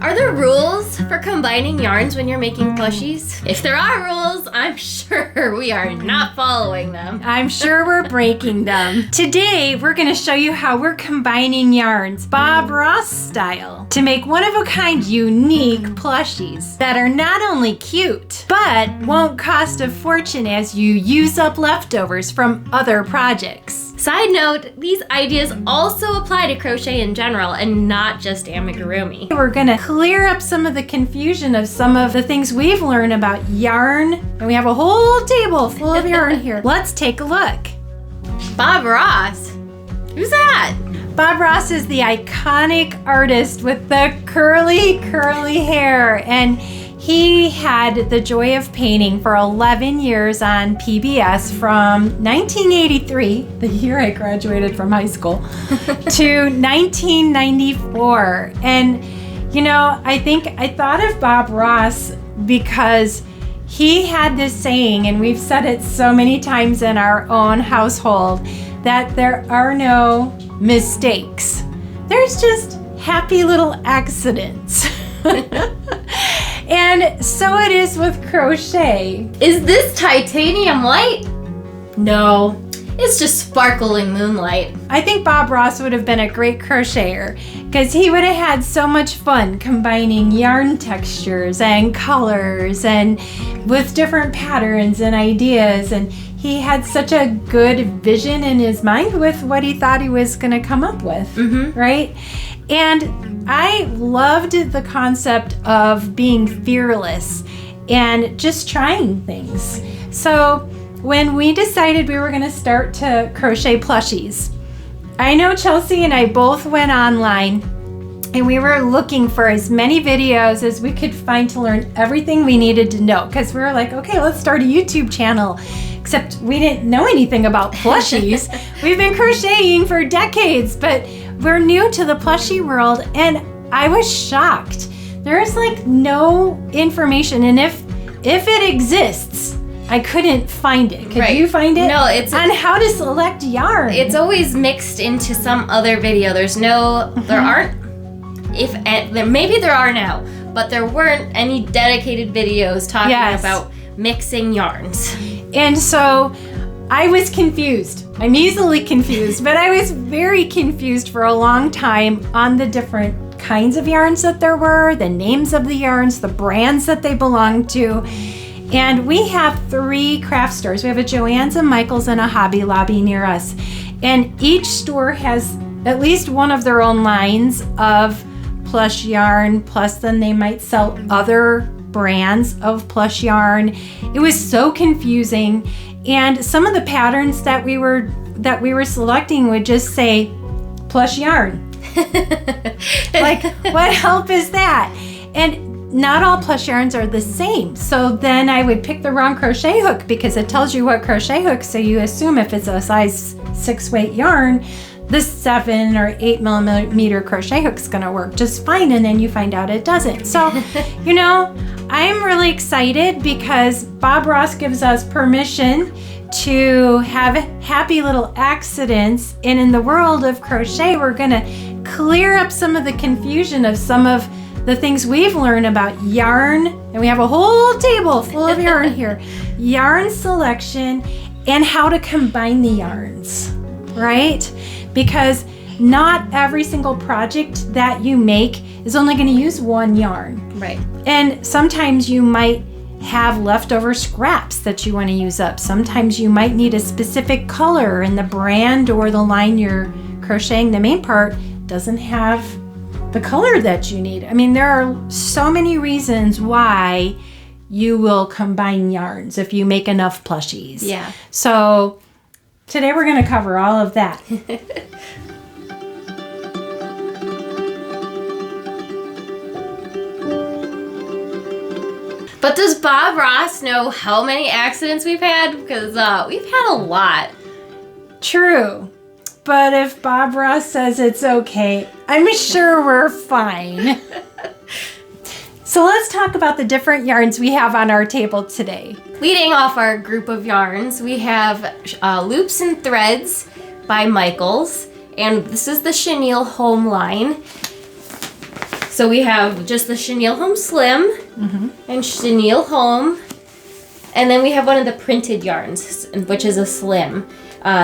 Are there rules for combining yarns when you're making plushies? If there are rules, I'm sure we are not following them. I'm sure we're breaking them. Today, we're going to show you how we're combining yarns, Bob Ross style, to make one-of-a-kind unique plushies that are not only cute, but won't cost a fortune as you use up leftovers from other projects. Side note, these ideas also apply to crochet in general and not just amigurumi. We're gonna clear up some of the confusion of some of the things we've learned about yarn, and we have a whole table full of yarn here. Let's take a look. Bob Ross? Who's that? Bob Ross is the iconic artist with the curly hair, and he had the joy of painting for 11 years on PBS from 1983, the year I graduated from high school, to 1994. And, you know, I think I thought of Bob Ross because he had this saying, and we've said it so many times in our own household, that there are no mistakes. There's just happy little accidents. And so it is with crochet. Is this titanium light? No, it's just sparkling moonlight. I think Bob Ross would have been a great crocheter because he would have had so much fun combining yarn textures and colors and with different patterns and ideas, and he had such a good vision in his mind with what he thought he was going to come up with, right? And I loved the concept of being fearless and just trying things. So when we decided we were going to start to crochet plushies, I know Chelsea and I both went online and we were looking for as many videos as we could find to learn everything we needed to know, because we were like, okay, let's start a YouTube channel. Except we didn't know anything about plushies. We've been crocheting for decades, but we're new to the plushie world, and I was shocked. There's like no information, and if it exists, I couldn't find it. Could you find it? No, it's on how to select yarn. It's always mixed into some other video. There's no, there aren't. Maybe there are now, but there weren't any dedicated videos talking about mixing yarns. And so I was confused. I'm easily confused, but I was very confused for a long time on the different kinds of yarns that there were, the names of the yarns, the brands that they belonged to. And we have 3 craft stores. We have a Joann's, a Michael's, and a Hobby Lobby near us. And each store has at least one of their own lines of plush yarn, plus then they might sell other brands of plush yarn. It was so confusing, and some of the patterns that we were selecting would just say plush yarn. Like, what help is that? And not all plush yarns are the same. So then I would pick the wrong crochet hook because it tells you what crochet hook, so you assume if it's a size 6 weight yarn, the 7 or 8 millimeter crochet hook's gonna work just fine, and then you find out it doesn't. So, you know, I'm really excited because Bob Ross gives us permission to have happy little accidents, and in the world of crochet, we're gonna clear up some of the confusion of some of the things we've learned about yarn, and we have a whole table full of yarn here, yarn selection, and how to combine the yarns, right? Because not every single project that you make is only going to use one yarn. Right. And sometimes you might have leftover scraps that you want to use up. Sometimes you might need a specific color, and the brand or the line you're crocheting the main part doesn't have the color that you need. I mean, there are so many reasons why you will combine yarns if you make enough plushies. Yeah. So today we're going to cover all of that. But does Bob Ross know how many accidents we've had? Because we've had a lot. True. But if Bob Ross says it's okay, I'm sure we're fine. So let's talk about the different yarns we have on our table today. Leading off our group of yarns, we have Loops and Threads by Michaels, and this is the chenille home line. So we have just the chenille home slim and chenille home. And then we have one of the printed yarns, which is a slim.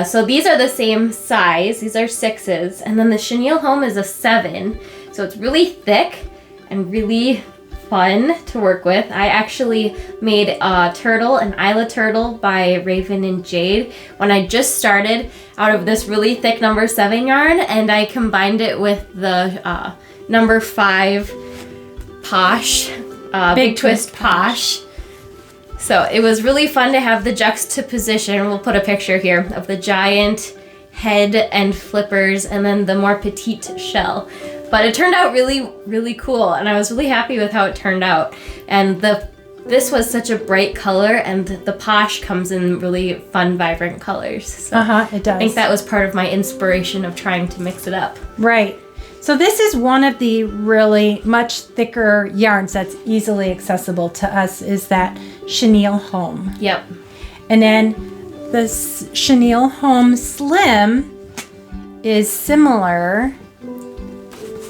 So these are the same size. These are 6s. And then the chenille home is a 7. So it's really thick and really fun to work with. I actually made a turtle, an Isla turtle by Raven and Jade when I just started out of this really thick number 7 yarn, and I combined it with the number 5 Posh, Big Twist Posh. So it was really fun to have the juxtaposition. We'll put a picture here of the giant head and flippers and then the more petite shell. But it turned out really, really cool, and I was really happy with how it turned out. And this was such a bright color, and the Posh comes in really fun, vibrant colors. So it does. I think that was part of my inspiration of trying to mix it up. Right. So this is one of the really much thicker yarns that's easily accessible to us, is that chenille home. Yep. And then the chenille home slim is similar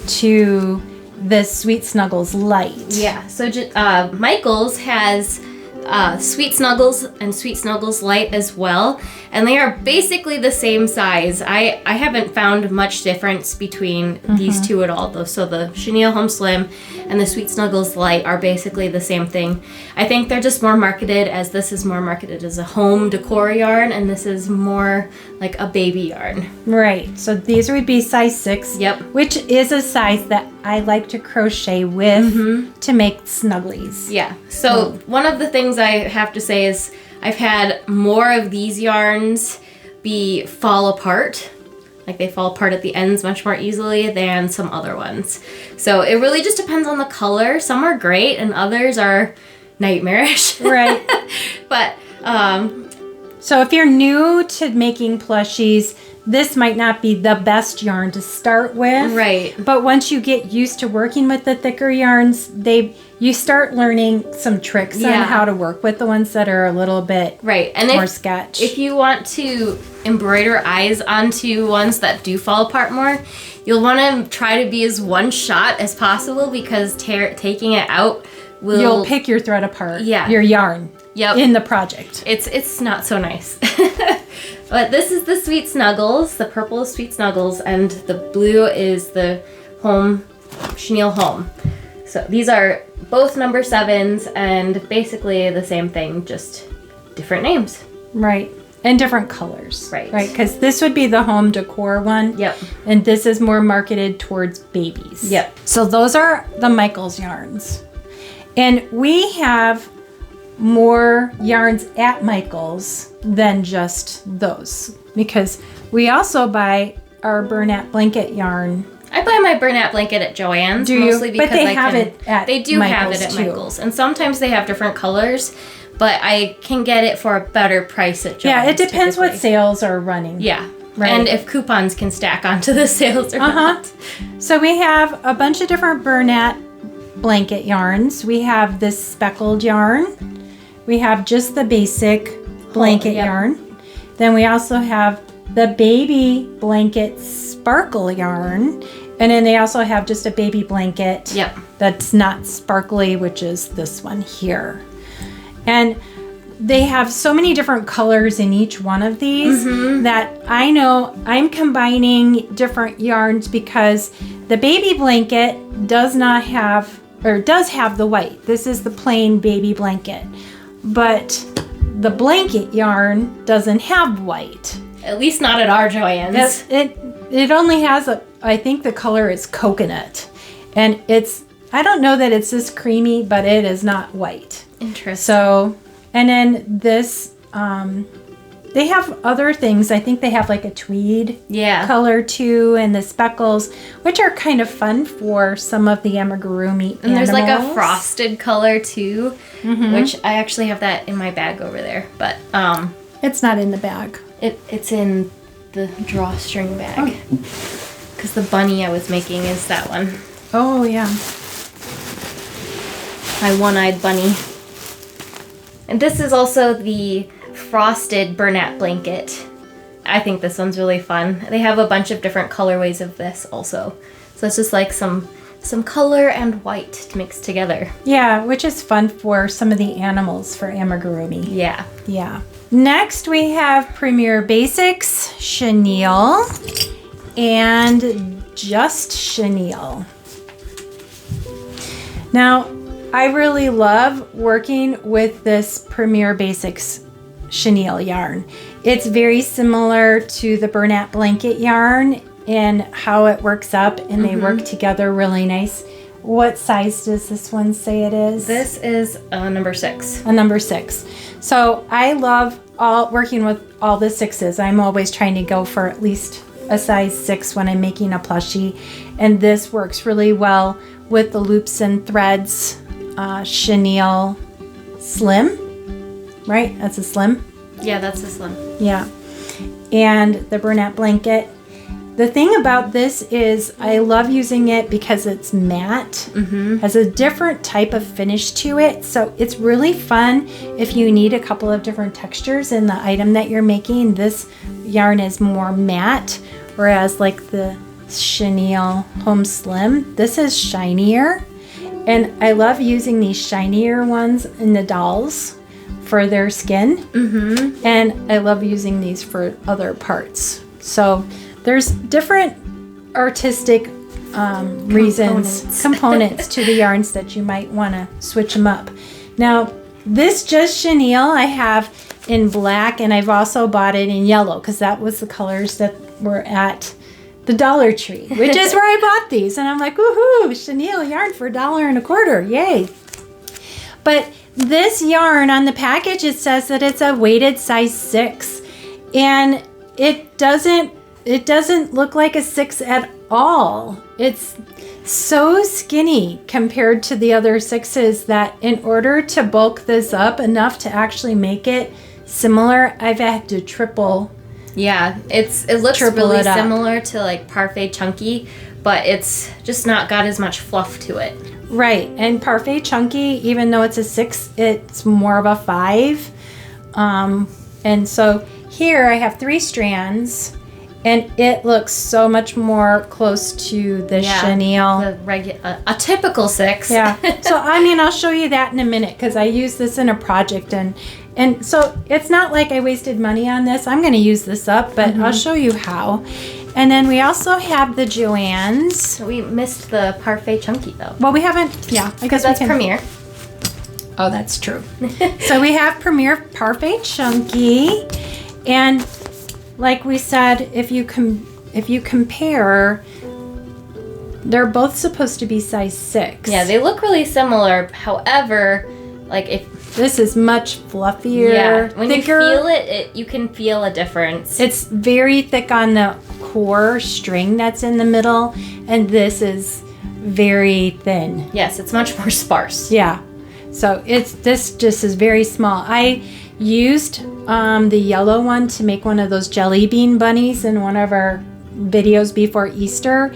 to the Sweet Snuggles light. Yeah, so Michael's has Sweet Snuggles and Sweet Snuggles light as well, and they are basically the same size. I haven't found much difference between these two at all though. So the chenille home slim and the Sweet Snuggles light are basically the same thing. I think they're just more marketed, as this is more marketed as a home decor yarn, and this is more like a baby yarn. Right, so these would be size 6. Yep. Which is a size that I like to crochet with to make snugglies. Yeah, so one of the things I have to say is I've had more of these yarns fall apart. Like they fall apart at the ends much more easily than some other ones. So it really just depends on the color. Some are great and others are nightmarish. Right. But so if you're new to making plushies, this might not be the best yarn to start with. Right. But once you get used to working with the thicker yarns, you start learning some tricks on how to work with the ones that are a little bit more sketch. If you want to embroider eyes onto ones that do fall apart more, you'll want to try to be as one shot as possible, because taking it out you'll pick your thread apart. Yeah. Your yarn. Yep. In the project. It's not so nice. But this is the Sweet Snuggles. The purple is Sweet Snuggles, and the blue is the home chenille home. So these are both number 7s and basically the same thing, just different names. Right. And different colors. Right. Right, because this would be the home decor one. Yep. And this is more marketed towards babies. Yep. So those are the Michaels yarns. And we have more yarns at Michaels than just those, because we also buy our Bernat blanket yarn. I buy my Bernat blanket at Joann's. Do you? Mostly because but they have it at They do have it at too. Michael's. And sometimes they have different colors, but I can get it for a better price at Joann's. Yeah, it depends typically. what sales are running. Yeah. Right. And if coupons can stack onto the sales or not. So we have a bunch of different Bernat blanket yarns. We have this speckled yarn. We have just the basic blanket yarn. Then we also have the baby blanket sparkle yarn. And then they also have just a baby blanket that's not sparkly, which is this one here. And they have so many different colors in each one of these that I know I'm combining different yarns, because the baby blanket does have the white. This is the plain baby blanket. But the blanket yarn doesn't have white. At least not at our Joann's. It only has I think the color is coconut. And I don't know that it's this creamy, but it is not white. Interesting. So, and then this, they have other things. I think they have like a tweed color too, and the speckles, which are kind of fun for some of the amigurumi And there's like a frosted color too, which I actually have that in my bag over there. But it's not in the bag. It's in the drawstring bag. Because the bunny I was making is that one. Oh, yeah. My one-eyed bunny. And this is also the frosted Bernat blanket. I think this one's really fun. They have a bunch of different colorways of this also. So it's just like some some color and white to mix together. Yeah, which is fun for some of the animals for amigurumi. Yeah. Yeah. Next we have Premier Basics Chenille and Just Chenille. Now, I really love working with this Premier Basics chenille yarn. It's very similar to the Bernat blanket yarn and how it works up, and they work together really nice. What size does this one say it is? This is a number 6. A number 6. So I love working with all the 6s. I'm always trying to go for at least a size 6 when I'm making a plushie, and this works really well with the loops and threads. Chenille Slim, right? That's a slim. Yeah, that's a slim. Yeah. And the Bernat blanket. The thing about this is I love using it because it's matte. Has a different type of finish to it. So it's really fun if you need a couple of different textures in the item that you're making. This yarn is more matte, whereas like the Chenille Home Slim, this is shinier. And I love using these shinier ones in the dolls for their skin. And I love using these for other parts. So there's different artistic components to the yarns that you might want to switch them up. Now, this Just Chenille I have in black, and I've also bought it in yellow because that was the colors that were at the Dollar Tree, which is where I bought these. And I'm like, woohoo, chenille yarn for $1.25, yay. But this yarn on the package, it says that it's a weighted size 6, and it doesn't look like a 6 at all. It's so skinny compared to the other 6s that in order to bulk this up enough to actually make it similar, I've had to triple. Yeah, it looks really similar to like Parfait Chunky, but it's just not got as much fluff to it. Right, and Parfait Chunky, even though it's a 6, it's more of a 5. And so here I have 3 strands, and it looks so much more close to the chenille. A typical 6. Yeah, so I mean, I'll show you that in a minute because I use this in a project, and so it's not like I wasted money on this. I'm going to use this up, but I'll show you how. And then we also have the Joann's. We missed the Parfait Chunky though. Well, we haven't, I guess that's Premier. Oh, that's true. So we have Premier Parfait Chunky, and like we said, if you compare, they're both supposed to be size 6. Yeah, they look really similar. However, like if this is much fluffier, when thicker. you feel it, you can feel a difference. It's very thick on the core string that's in the middle, and this is very thin. Yes, it's much more sparse. Yeah, so this just is very small. I used the yellow one to make one of those jelly bean bunnies in one of our videos before Easter,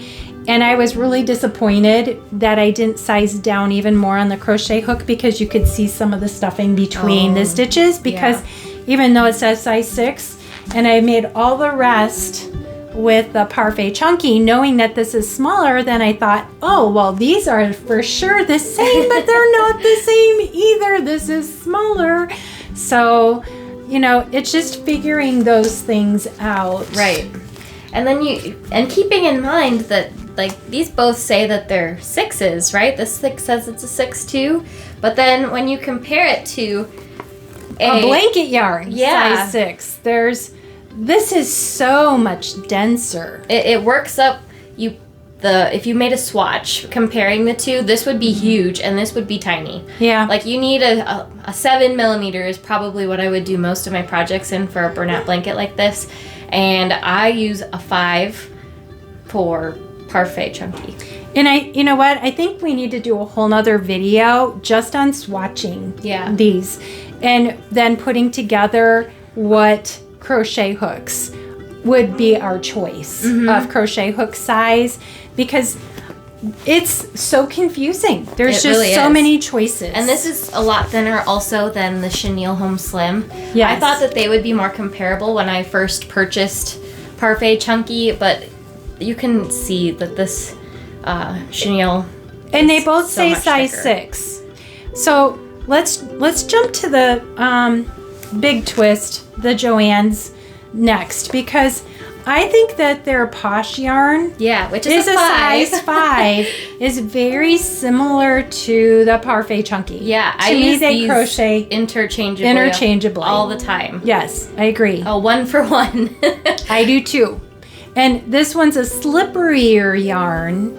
and I was really disappointed that I didn't size down even more on the crochet hook because you could see some of the stuffing between the stitches, because even though it says size 6, and I made all the rest with the Parfait Chunky, knowing that this is smaller, then I thought, oh, well, these are for sure the same, but they're not the same either. This is smaller. So, it's just figuring those things out. Right. And then keeping in mind that like these both say that they're 6s, right? This 6 says it's a 6 too, but then when you compare it to a blanket yarn, size 6, this is so much denser. It works up. If you made a swatch comparing the two, this would be huge and this would be tiny. Yeah. Like you need a 7mm is probably what I would do most of my projects in for a Bernat blanket like this, and I use a 5 for Parfait Chunky. And you know what? I think we need to do a whole nother video just on swatching these, and then putting together what crochet hooks would be our choice of crochet hook size, because it's so confusing. There's just really so many choices. And this is a lot thinner also than the Chenille Home Slim. Yes. I thought that they would be more comparable when I first purchased Parfait Chunky, but you can see that this Chenille And they both say size 6. So let's jump to the big twist, the Joann's next, because I think that their Posh yarn, which is a size 5, is very similar to the Parfait Chunky. Yeah, to me they crochet interchangeably all the time. Yes, I agree. Oh, 1 for 1. I do too. And this one's a slipperier yarn.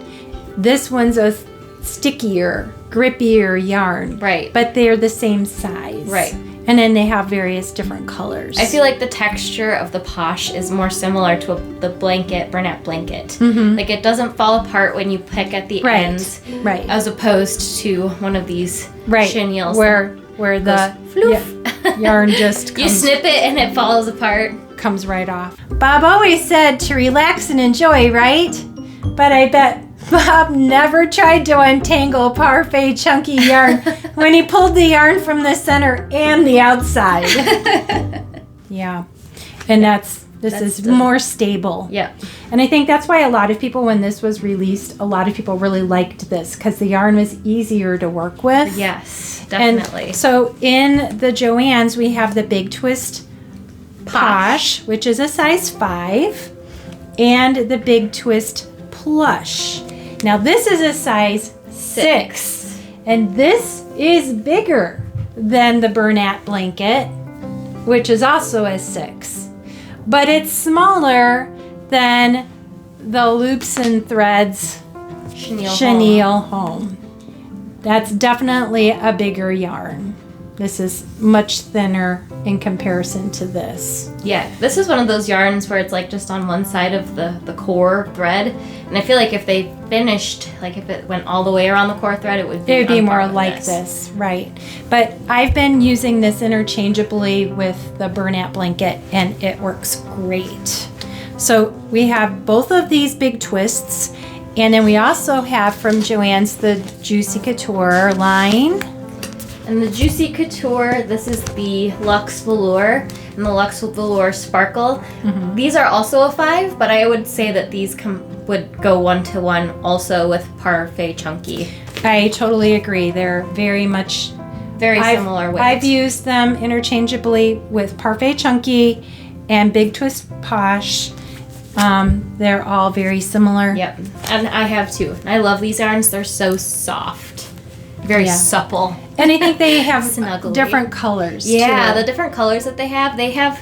This one's a stickier, grippier yarn. Right. But they're the same size. Right. And then they have various different colors. I feel like the texture of the Posh is more similar to the Bernat blanket. Mm-hmm. Like it doesn't fall apart when you pick at the ends. Right. As opposed to one of these chenilles. Where the yarn just comes, you snip it and it falls apart. Comes right off. Bob always said to relax and enjoy, right? But I bet Bob never tried to untangle Parfait Chunky yarn when he pulled the yarn from the center and the outside. Yeah. And this is more stable. Yeah. And I think that's why a lot of people, when this was released, a lot of people really liked this because the yarn was easier to work with. Yes, definitely. And so in the Joann's, we have the Big Twist Posh, which is a size 5, and the Big Twist Plush. Now this is a size 6, and this is bigger than the Bernat blanket, which is also a 6, but it's smaller than the Loops and Threads Chenille Home. That's definitely a bigger yarn. This is much thinner in comparison to this. Yeah, this is one of those yarns where it's like just on one side of the core thread. And I feel like if they finished, like if it went all the way around the core thread, it would be more like this. Right. But I've been using this interchangeably with the Bernat blanket, and it works great. So we have both of these big twists, and then we also have from Joann's the Juicy Couture line. And the Juicy Couture, this is the Luxe Velour and the Luxe Velour Sparkle. Mm-hmm. These are also a 5, but I would say that these would go 1-to-1 also with Parfait Chunky. I totally agree. They're very similar weight. I've used them interchangeably with Parfait Chunky and Big Twist Posh. They're all very similar. Yep, and I have too. I love these yarns. They're so soft, very supple. And I think they have Snuggly. Different colors. Yeah, too. The different colors that they have.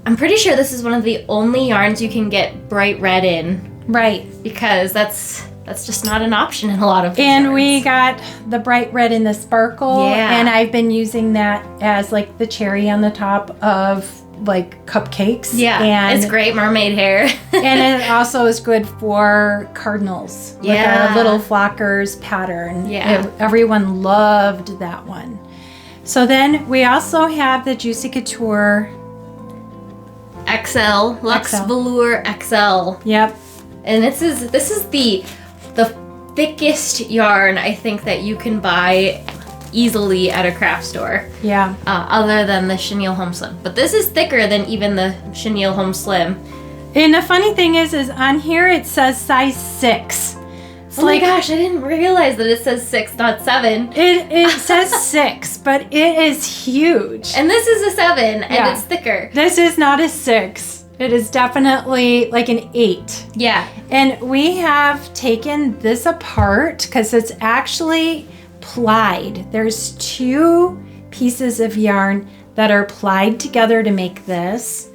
I'm pretty sure this is one of the only yarns you can get bright red in. Right. Because that's just not an option in a lot of And yarns. we got the bright red in the sparkle. Yeah. And I've been using that as like the cherry on the top of like cupcakes. Yeah, and it's great mermaid hair. And it also is good for cardinals. Yeah. Like our little flockers pattern. Yeah. Everyone loved that one. So then we also have the Juicy Couture XL, Luxe Velour XL. Yep. And this is the thickest yarn I think that you can buy easily at a craft store. Yeah. Other than the Chenille Home Slim. But this is thicker than even the Chenille Home Slim. And the funny thing is on here it says size 6. It's my gosh, I didn't realize that it says 6, not 7. It says 6, but it is huge. And this is a 7, and it's thicker. This is not a 6. It is definitely like an 8. Yeah. And we have taken this apart because it's actually plied. There's 2 pieces of yarn that are plied together to make this.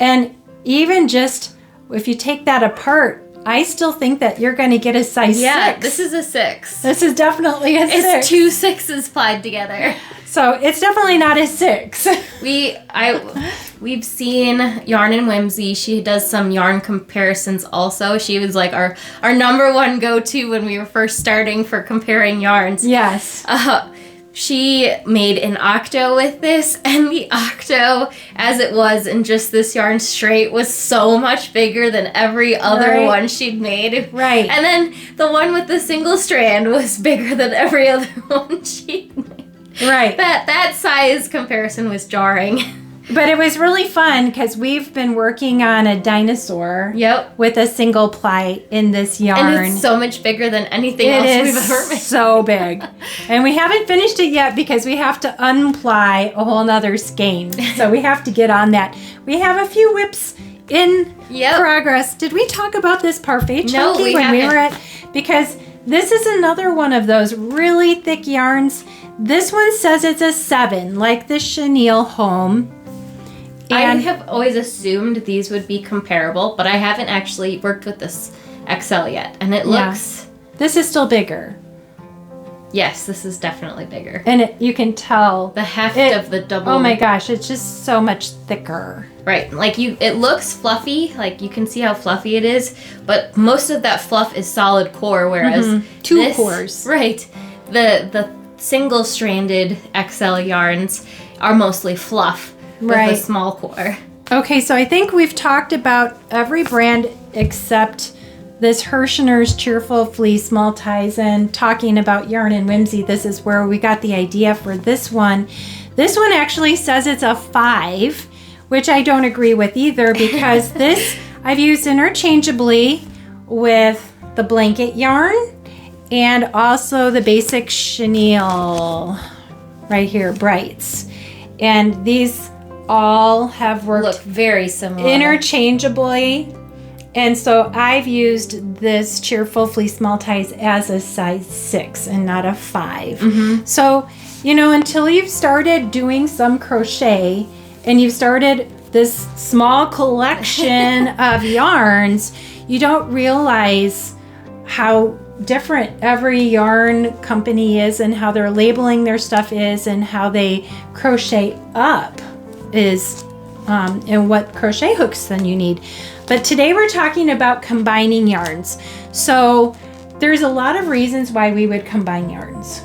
And even just if you take that apart, I still think that you're going to get a size 6. Yeah, this is a 6. This is definitely a 6. It's 2 6s plied together. So it's definitely not a 6. We've seen Yarn and Whimsy. She does some yarn comparisons also. She was like our number one go-to when we were first starting for comparing yarns. Yes. She made an octo with this, and the octo, as it was in just this yarn straight, was so much bigger than every other one she'd made. Right. And then the one with the single strand was bigger than every other one she'd made. Right. That size comparison was jarring. But it was really fun because we've been working on a dinosaur with a single ply in this yarn. And it's so much bigger than anything else we've ever made. So big. And we haven't finished it yet because we have to unply a whole nother skein. So we have to get on that. We have a few whips in progress. Did we talk about this parfait chunky when we were at? Because this is another one of those really thick yarns. This one says it's a 7, like the chenille home. And I have always assumed these would be comparable, but I haven't actually worked with this XL yet. And it looks... This is still bigger. Yes, this is definitely bigger. And you can tell... The heft of the double... Oh my gosh, it's just so much thicker. Right. Like it looks fluffy. Like you can see how fluffy it is. But most of that fluff is solid core, whereas... 2 cores. Right. The single-stranded XL yarns are mostly fluff. With a small core. Okay, so I think we've talked about every brand except this Herrschners Cheerful Fleece Multis, and talking about yarn and whimsy. This is where we got the idea for this one. This one actually says it's a 5, which I don't agree with either, because this I've used interchangeably with the blanket yarn and also the basic chenille right here, Brights. And these all have worked look very similar interchangeably, and so I've used this Cheerful Fleece Multis as a size 6 and not a 5. So until you've started doing some crochet and you've started this small collection of yarns, you don't realize how different every yarn company is, and how they're labeling their stuff is, and how they crochet up is, and what crochet hooks then you need. But today we're talking about combining yarns. So there's a lot of reasons why we would combine yarns.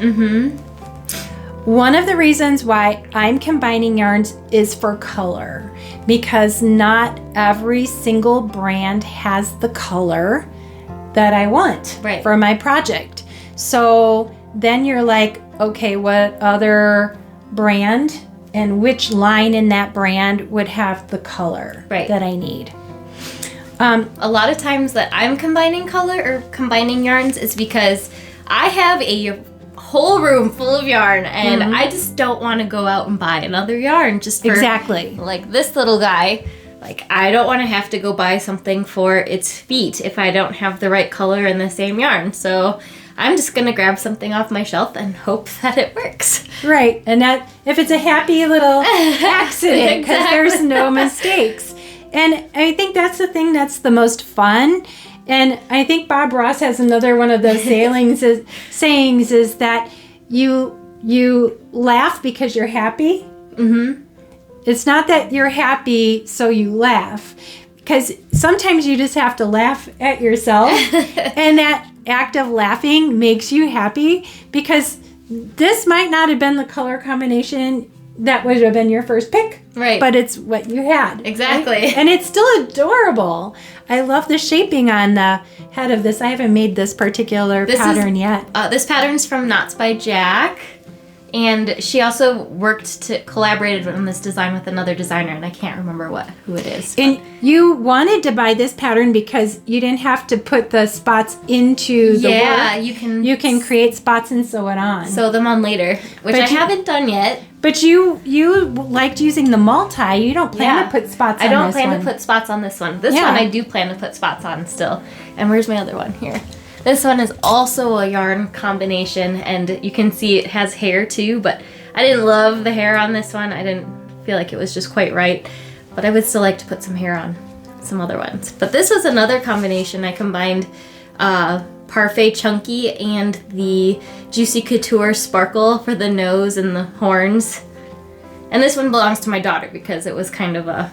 One of the reasons why I'm combining yarns is for color, because not every single brand has the color that I want for my project. So then you're like, okay, what other brand and which line in that brand would have the color that I need? A lot of times that I'm combining color or combining yarns is because I have a whole room full of yarn, and I just don't want to go out and buy another yarn just for like this little guy. Like, I don't want to have to go buy something for its feet if I don't have the right color and the same yarn. So I'm just going to grab something off my shelf and hope that it works. Right. And that if it's a happy little accident, because there's no mistakes. And I think that's the thing that's the most fun. And I think Bob Ross has another one of those sayings is that you laugh because you're happy. It's not that you're happy so you laugh, because sometimes you just have to laugh at yourself, and that act of laughing makes you happy, because this might not have been the color combination that would have been your first pick, but it's what you had. Exactly. And it's still adorable. I love the shaping on the head of this. I haven't made this particular pattern yet. This pattern's from Knots by Jack. And she also collaborated on this design with another designer, and I can't remember who it is. And you wanted to buy this pattern because you didn't have to put the spots into the work. Yeah, you can create spots and sew it on. Sew them on later, which I haven't done yet. But you liked using the multi. You don't plan to put spots on this one. I don't plan to put spots on this one. This one I do plan to put spots on still. And where's my other one? Here. This one is also a yarn combination, and you can see it has hair too, but I didn't love the hair on this one. I didn't feel like it was just quite right, but I would still like to put some hair on some other ones. But this was another combination. I combined Parfait Chunky and the Juicy Couture Sparkle for the nose and the horns. And this one belongs to my daughter because it was kind of a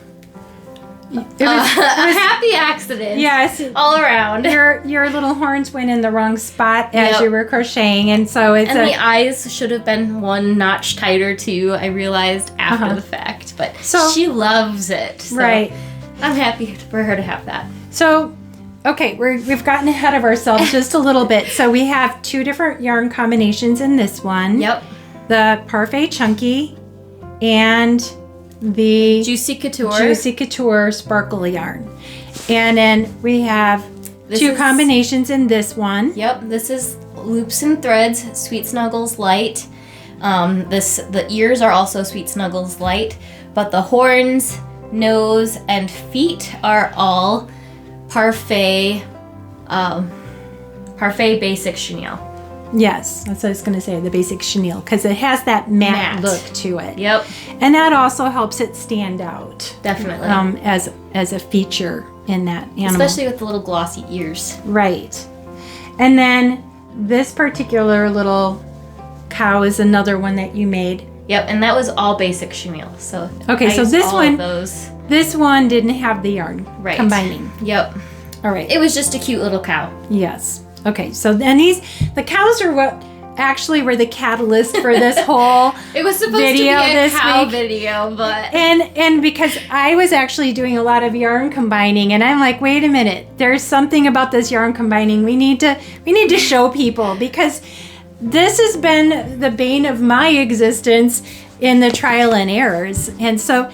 happy accident. Yes, all around. Your little horns went in the wrong spot as you were crocheting, and so the eyes should have been one notch tighter too. I realized after the fact, but she loves it. So I'm happy for her to have that. So, okay, we've gotten ahead of ourselves just a little bit. So we have 2 different yarn combinations in this one. Yep. The Parfait Chunky and the Juicy Couture sparkle yarn. And then we have two combinations in this one. Yep, this is Loops and Threads, Sweet Snuggles Light. The ears are also Sweet Snuggles Light, but the horns, nose, and feet are all Parfait Basic Chenille. Yes, that's what I was going to say, the basic chenille, because it has that matte look to it. Yep. And that also helps it stand out. Definitely. As a feature in that animal. Especially with the little glossy ears. Right. And then this particular little cow is another one that you made. Yep, and that was all basic chenille. So okay, so this one didn't have the yarn combining. Yep. All right. It was just a cute little cow. Yes. Okay, so then the cows are what actually were the catalyst for this whole it was supposed video to be a this cow week. video, but and because I was actually doing a lot of yarn combining, and I'm like, wait a minute, there's something about this yarn combining we need to show people, because this has been the bane of my existence in the trial and errors. And so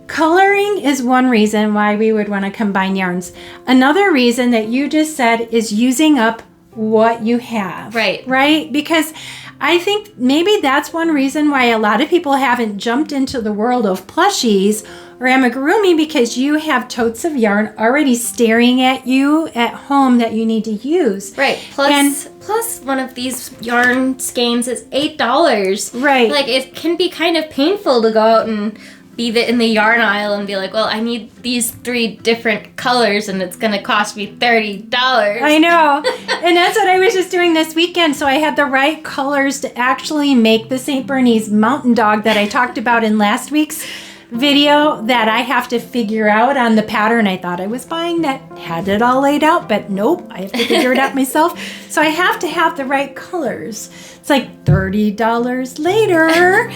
coloring is one reason why we would want to combine yarns. Another reason that you just said is using up what you have. Right? Because I think maybe that's one reason why a lot of people haven't jumped into the world of plushies or amigurumi, because you have totes of yarn already staring at you at home that you need to use. Right. Plus one of these yarn skeins is $8. Right. Like, it can be kind of painful to go out and be in the yarn aisle and be like, well, I need these 3 different colors and it's going to cost me $30. I know. And that's what I was just doing this weekend. So I had the right colors to actually make the St. Bernese Mountain Dog that I talked about in last week's video, that I have to figure out on the pattern I thought I was buying that had it all laid out, but nope, I have to figure it out myself. So I have to have the right colors. It's like $30 later.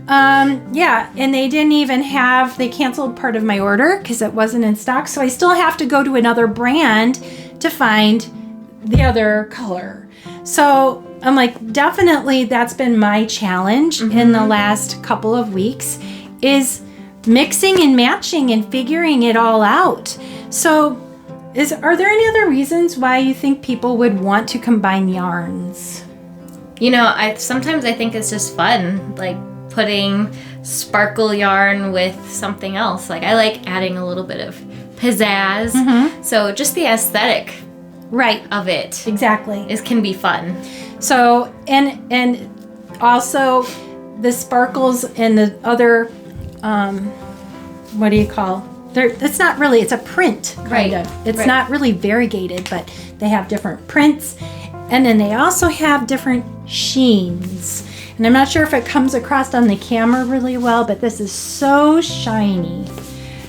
Yeah, and they didn't even they canceled part of my order because it wasn't in stock. So I still have to go to another brand to find the other color. So I'm like, definitely that's been my challenge in the last couple of weeks, is mixing and matching and figuring it all out. So are there any other reasons why you think people would want to combine yarns? You know, sometimes I think it's just fun, like putting sparkle yarn with something else. Like, I like adding a little bit of pizzazz. So just the aesthetic of it exactly can be fun. So and also the sparkles and the other what do you call, it's not really, it's a print kind of. It's not really variegated, but they have different prints, and then they also have different sheens. And I'm not sure if it comes across on the camera really well, but this is so shiny.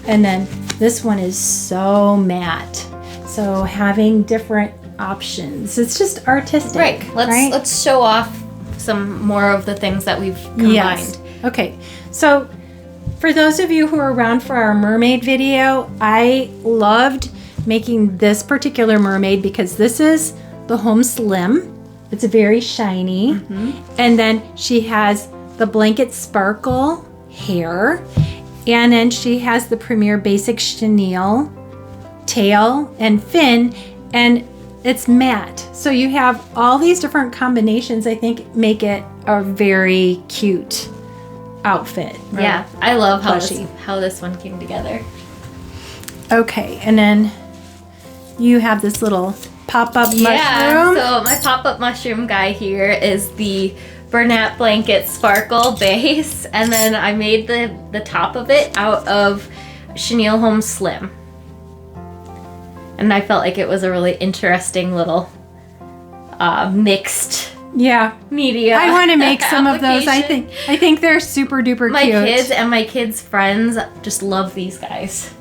And then this one is so matte. So having different options, it's just artistic. Let's show off some more of the things that we've combined. Yes. Okay. So for those of you who are around for our mermaid video, I loved making this particular mermaid because this is the Home Slim. It's very shiny. And then she has the blanket sparkle hair. And then she has the Premier Basic Chenille tail and fin. And it's matte. So you have all these different combinations, I think, make it a very cute outfit. Yeah, I love how this one came together. Okay, and then you have this little pop-up mushroom. So my pop-up mushroom guy here is the Bernat blanket sparkle base, and then I made the top of it out of Chenille Home Slim. And I felt like it was a really interesting little mixed media. I want to make some of those. I think they're super duper my cute. My kids and my kids' friends just love these guys.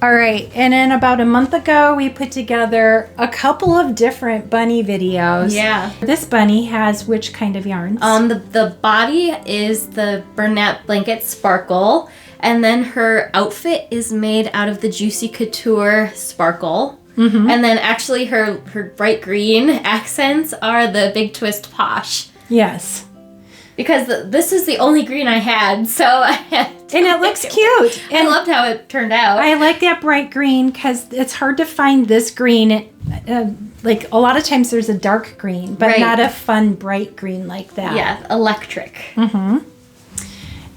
All right, and then about a month ago, we put together a couple of different bunny videos. Yeah. This bunny has which kind of yarns? The body is the Bernat blanket sparkle, and then her outfit is made out of the Juicy Couture sparkle. And then actually her bright green accents are the Big Twist Posh. Yes. because this is the only green I had, so I had to and it looks cute. I loved how it turned out. I like that bright green because it's hard to find this green. Like a lot of times there's a dark green, but not a fun bright green like that. Yeah, electric. Mm-hmm.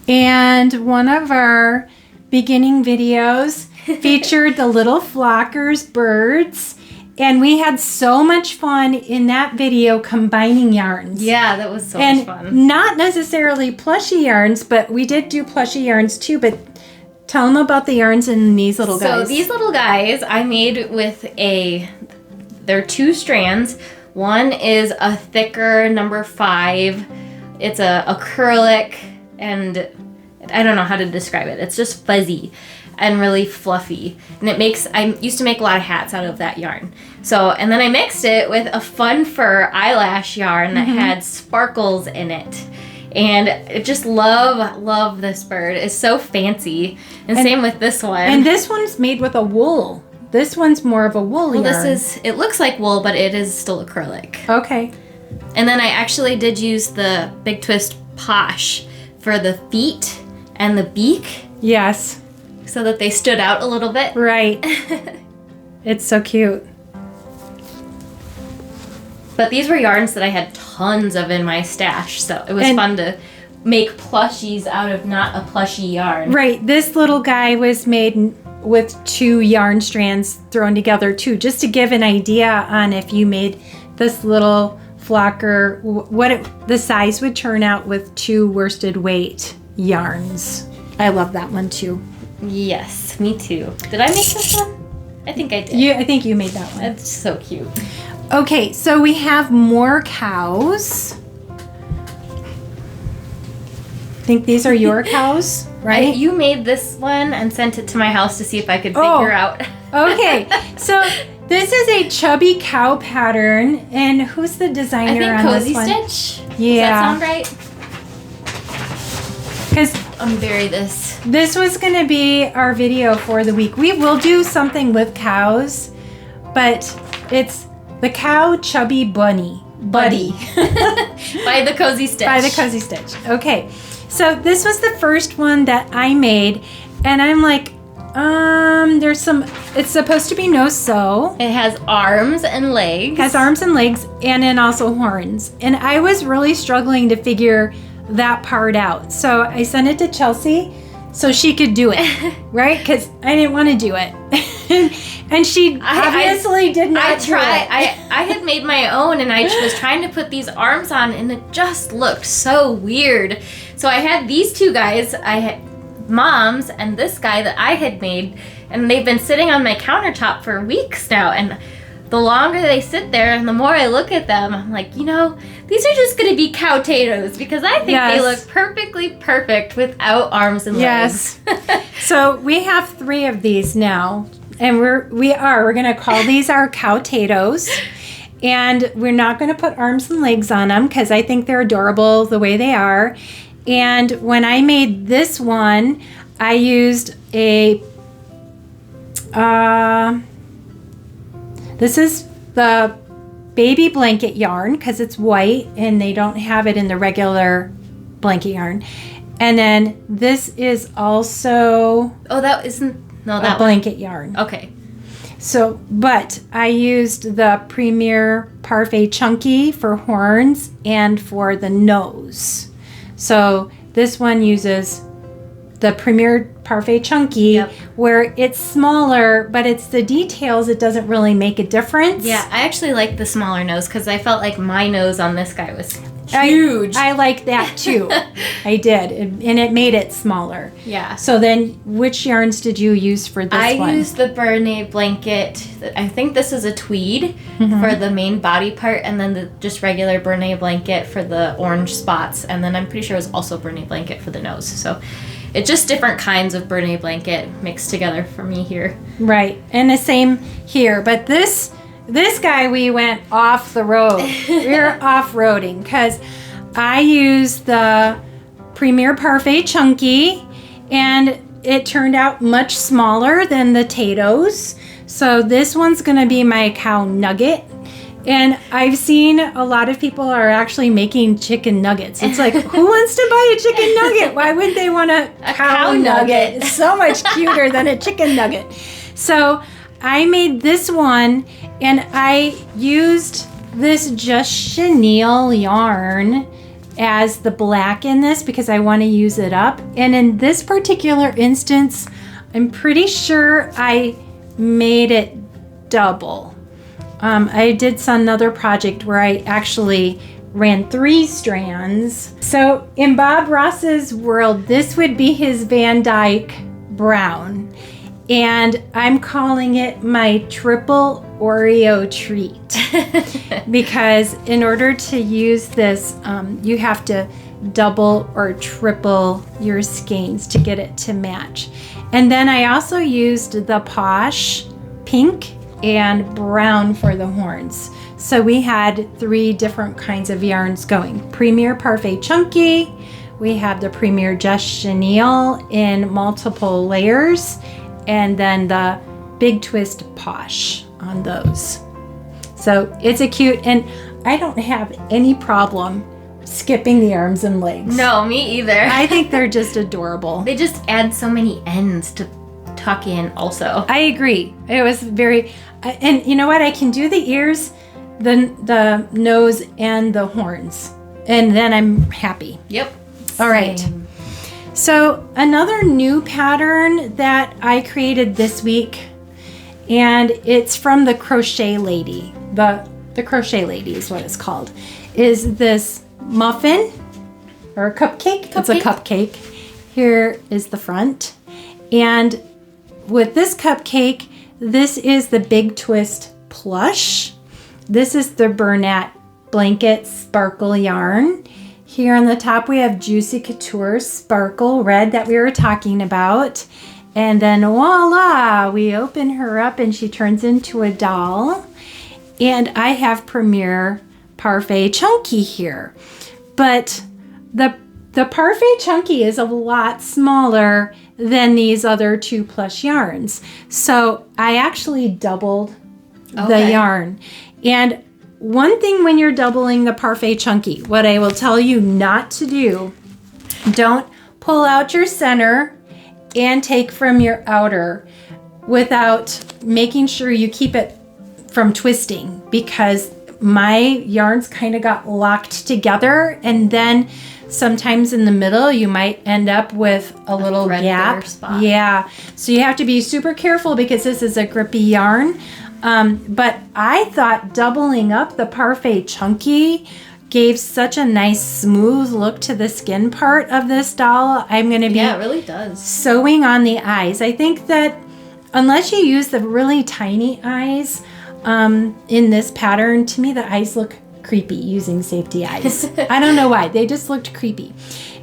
And one of our beginning videos featured the little flockers birds. And we had so much fun in that video combining yarns. Yeah, that was so much fun. And not necessarily plushie yarns, but we did do plushie yarns too. But tell them about the yarns in these little guys. So these little guys I made with they're 2 strands. One is a thicker number 5. It's a acrylic, and I don't know how to describe it. It's just fuzzy and really fluffy, and I used to make a lot of hats out of that yarn. So, and then I mixed it with a fun fur eyelash yarn that had sparkles in it, and I just love this bird. It's so fancy, and same with this one. And this one's made with a wool. This one's more of a wool yarn. It looks like wool, but it is still acrylic. Okay. And then I actually did use the Big Twist Plush for the feet and the beak. Yes. So that they stood out a little bit. Right. It's so cute. But these were yarns that I had tons of in my stash, so it was fun to make plushies out of not a plushie yarn. Right. This little guy was made with 2 yarn strands thrown together too, just to give an idea on if you made this little flocker, the size would turn out with 2 worsted weight yarns. I love that one too. Yes, me too. Did I make this one? I think I did. I think you made that one. It's so cute. Okay, so we have more cows. I think these are your cows, right? You made this one and sent it to my house to see if I could figure out. Okay, so this is a chubby cow pattern, and who's the designer on this one? Cozy Stitch? Yeah. Does that sound right? Because Unbury this. This was going to be our video for the week. We will do something with cows, but it's the Cow Chubby Bunny. Buddy. By the Cozy Stitch. By the Cozy Stitch. Okay. So this was the first one that I made, and I'm like, it's supposed to be no sew. It has arms and legs. Has arms and legs, and then also horns. And I was really struggling to figure that part out. So I sent it to Chelsea so she could do it, right? Because I didn't want to do it. And she obviously did not do it. I had made my own, and I was trying to put these arms on, and it just looked so weird. So I had these 2 guys. I had Mom's and this guy that I had made, and they've been sitting on my countertop for weeks now, and the longer they sit there and the more I look at them, I'm like, these are just going to be cowtatoes, because I think they look perfectly perfect without arms and legs. So we have 3 of these now, and we're going to call these our cowtatoes, and we're not going to put arms and legs on them because I think they're adorable the way they are. And when I made this one, I used this is the baby blanket yarn because it's white and they don't have it in the regular blanket yarn. And then this is also that blanket yarn. Okay. So, but I used the Premier Parfait Chunky for horns and for the nose. So this one uses the Premier Parfait Chunky, where it's smaller, but it's the details, it doesn't really make a difference. Yeah, I actually like the smaller nose because I felt like my nose on this guy was huge. I like that too. I did, and it made it smaller. Yeah. So then, which yarns did you use for this one? I used the Bernat blanket. I think this is a tweed for the main body part, and then the just regular Bernat blanket for the orange spots, and then I'm pretty sure it was also Bernat blanket for the nose. So it's just different kinds of Bernat blanket mixed together for me here. Right, and the same here. But this guy, we went off the road. We were off-roading because I used the Premier Parfait Chunky, and it turned out much smaller than the Tatoes. So this one's going to be my cow nugget. And I've seen a lot of people are actually making chicken nuggets. It's like, who wants to buy a chicken nugget? Why wouldn't they want a cow nugget? It's so much cuter than a chicken nugget. So I made this one, and I used this Just Chenille yarn as the black in this because I want to use it up. And in this particular instance, I'm pretty sure I made it double. I did another project where I actually ran 3 strands. So in Bob Ross's world, this would be his Van Dyke brown. And I'm calling it my triple Oreo treat. Because in order to use this, you have to double or triple your skeins to get it to match. And then I also used the Posh pink and brown for the horns. So we had 3 different kinds of yarns going. Premier Parfait Chunky, we have the Premier Just Chenille in multiple layers, and then the Big Twist Posh on those. So it's a cute, and I don't have any problem skipping the arms and legs. No, me either. I think they're just adorable. They just add so many ends to tuck in also. I agree. It was very, and you know what? I can do the ears, the nose, and the horns. And then I'm happy. Yep. All right. Same. So another new pattern that I created this week, and it's from the Crochet Lady. The Crochet Lady is what it's called. Is this muffin or a cupcake? It's a cupcake. Here is the front. And with this cupcake, this is the Big Twist Plush. This is the Bernat Blanket Sparkle yarn. Here on the top we have Juicy Couture Sparkle Red that we were talking about. And then voila, we open her up and she turns into a doll. And I have Premier Parfait Chunky here. But the Parfait Chunky is a lot smaller than these other 2 plush yarns. So I actually doubled the yarn. And one thing when you're doubling the Parfait Chunky, what I will tell you not to do, don't pull out your center and take from your outer without making sure you keep it from twisting, because my yarns kind of got locked together, and then sometimes in the middle you might end up with a little gap. Spot. Yeah, so you have to be super careful because this is a grippy yarn. But I thought doubling up the Parfait Chunky gave such a nice smooth look to the skin part of this doll. I'm going to be it really does. Sewing on the eyes. I think that unless you use the really tiny eyes in this pattern, to me the eyes look creepy using safety eyes. I don't know why. They just looked creepy.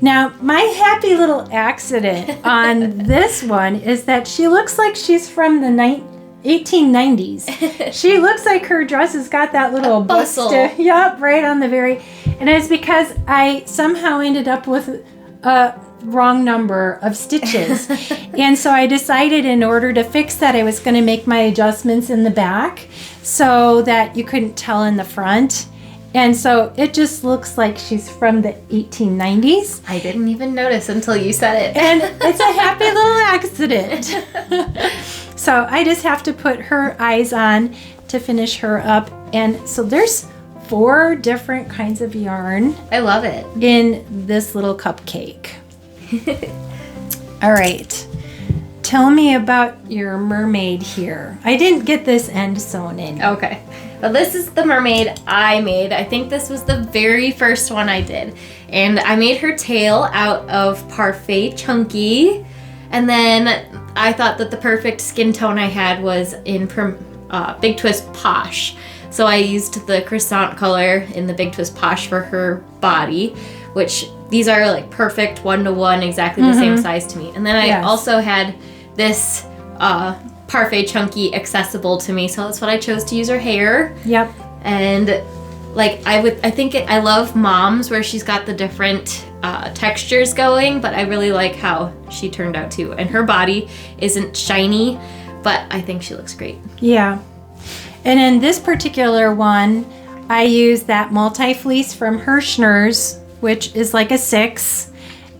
Now, my happy little accident on this one is that she looks like she's from the 1890s. She looks like her dress has got that little bustle. Yup, right on the very, and it's because I somehow ended up with a wrong number of stitches. And so I decided in order to fix that, I was going to make my adjustments in the back so that you couldn't tell in the front. And so it just looks like she's from the 1890s. I didn't even notice until you said it. And it's a happy little accident. So I just have to put her eyes on to finish her up. And so there's 4 different kinds of yarn. I love it. In this little cupcake. All right. Tell me about your mermaid here. I didn't get this end sewn in. Okay. Well, this is the mermaid I made. I think this was the very first one I did. And I made her tail out of Parfait Chunky. And then I thought that the perfect skin tone I had was in Big Twist Posh. So I used the croissant color in the Big Twist Posh for her body, which these are like perfect 1-to-1, exactly the same size to me. And then I also had this Parfait Chunky accessible to me, so that's what I chose to use her hair. Yep. And like I love Mom's where she's got the different textures going, but I really like how she turned out too. And her body isn't shiny, but I think she looks great. Yeah. And in this particular one, I used that multi-fleece from Herrschners, which is like a 6.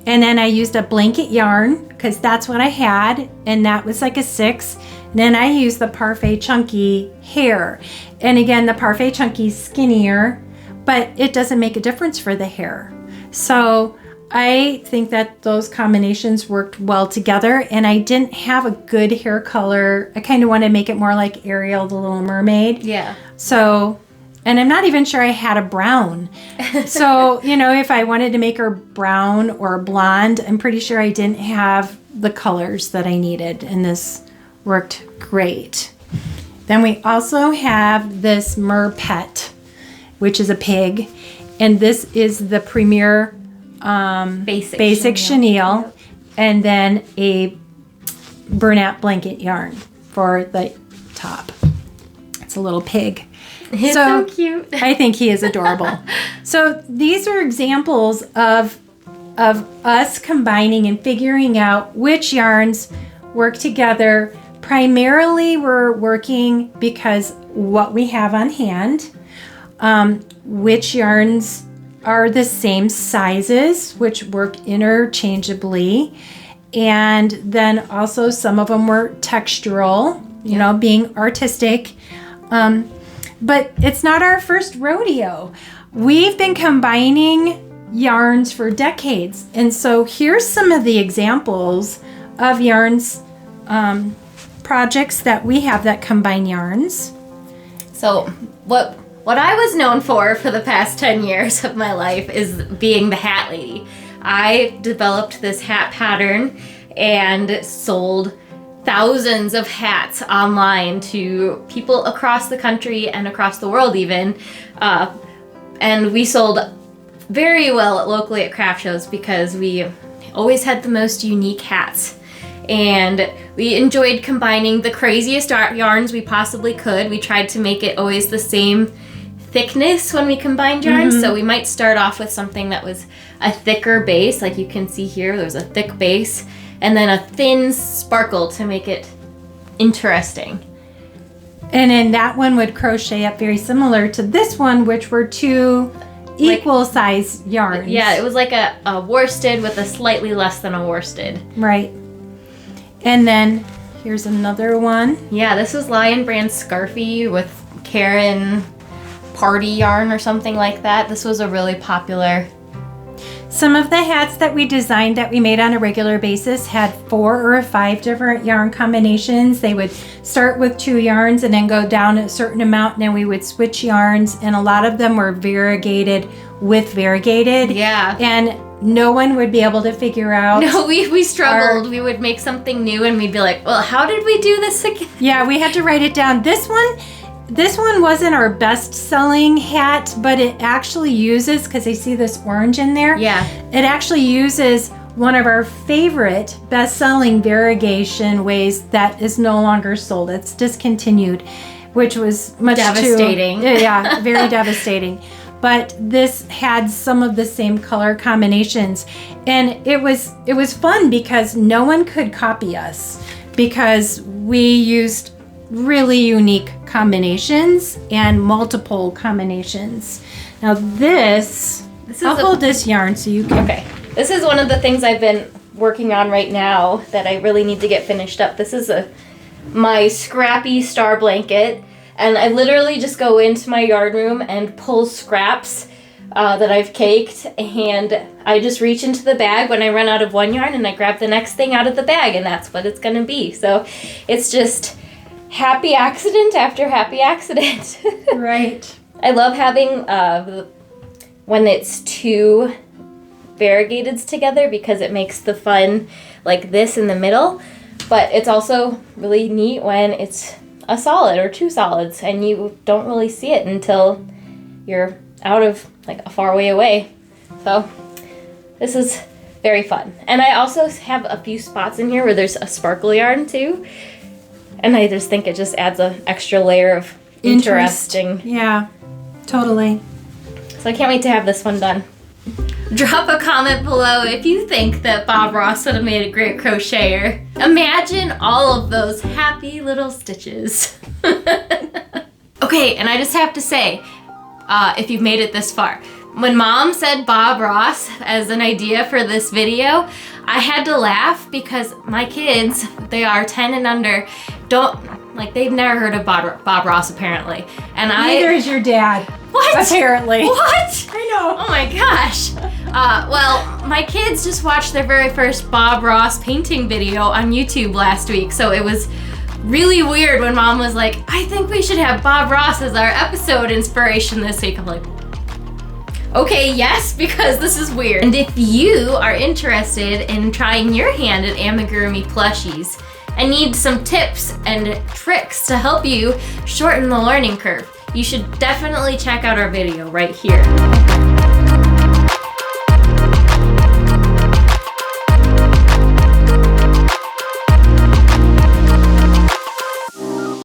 And then I used a blanket yarn because that's what I had, and that was like a 6. And then I used the Parfait Chunky hair. And again, the Parfait Chunky is skinnier, but it doesn't make a difference for the hair. So I think that those combinations worked well together, and I didn't have a good hair color. I kind of want to make it more like Ariel, the Little Mermaid. Yeah. So, and I'm not even sure I had a brown. So, you know, if I wanted to make her brown or blonde, I'm pretty sure I didn't have the colors that I needed, and this worked great. Then we also have this Mer Pet, which is a pig, and this is the Premier basic chenille, and then a Bernat blanket yarn for the top. It's a little pig. He's so cute. I think he is adorable. So these are examples of us combining and figuring out which yarns work together. Primarily, we're working because what we have on hand, which yarns are the same sizes, which work interchangeably. And then also some of them were textural, you know, being artistic. But it's not our first rodeo. We've been combining yarns for decades. And so here's some of the examples of yarns, projects that we have that combine yarns. So what I was known for the past 10 years of my life is being the hat lady. I developed this hat pattern and sold thousands of hats online to people across the country and across the world even. And we sold very well locally at craft shows because we always had the most unique hats. And we enjoyed combining the craziest yarns we possibly could. We tried to make it always the same thickness when we combined yarns. So we might start off with something that was a thicker base, like you can see here, there's a thick base, and then a thin sparkle to make it interesting. And then that one would crochet up very similar to this one, which were two equal size yarns. Yeah, it was like a worsted with a slightly less than a worsted. Right. And then here's another one. Yeah, this was Lion Brand Scarfy with Karen Party yarn or something like that. This was a really popular. Some of the hats that we designed that we made on a regular basis had 4 or 5 different yarn combinations. They would start with 2 yarns and then go down a certain amount, and then we would switch yarns, and a lot of them were variegated with variegated. Yeah. And no one would be able to figure out. No, we struggled. We would make something new and we'd be like, well, how did we do this again? Yeah, we had to write it down. This one wasn't our best-selling hat, but it actually uses, because I see this orange in there. Yeah. It actually uses one of our favorite best-selling variegation ways that is no longer sold. It's discontinued, which was much devastating. Yeah, very devastating. But this had some of the same color combinations, and it was fun because no one could copy us because we used really unique combinations and multiple combinations. Now I'll hold this yarn so you can. Okay. This is one of the things I've been working on right now that I really need to get finished up. This is my scrappy star blanket, and I literally just go into my yard room and pull scraps that I've caked, and I just reach into the bag when I run out of one yarn and I grab the next thing out of the bag, and that's what it's gonna be. So it's just happy accident after happy accident. Right. I love having when it's 2 variegateds together because it makes the fun like this in the middle, but it's also really neat when it's a solid or 2 solids and you don't really see it until you're out of like a far way away. So this is very fun. And I also have a few spots in here where there's a sparkle yarn too. And I just think it just adds an extra layer of interesting. Yeah, totally. So I can't wait to have this one done. Drop a comment below if you think that Bob Ross would have made a great crocheter. Imagine all of those happy little stitches. Okay, and I just have to say, if you've made it this far, when Mom said Bob Ross as an idea for this video, I had to laugh because my kids, they are 10 and under, they've never heard of Bob Ross apparently. And Neither is your dad. What? Apparently. What? I know. Oh my gosh. Well, my kids just watched their very first Bob Ross painting video on YouTube last week, so it was really weird when Mom was like, I think we should have Bob Ross as our episode inspiration this week. I'm like, okay, yes, because this is weird. And if you are interested in trying your hand at amigurumi plushies and need some tips and tricks to help you shorten the learning curve, you should definitely check out our video right here.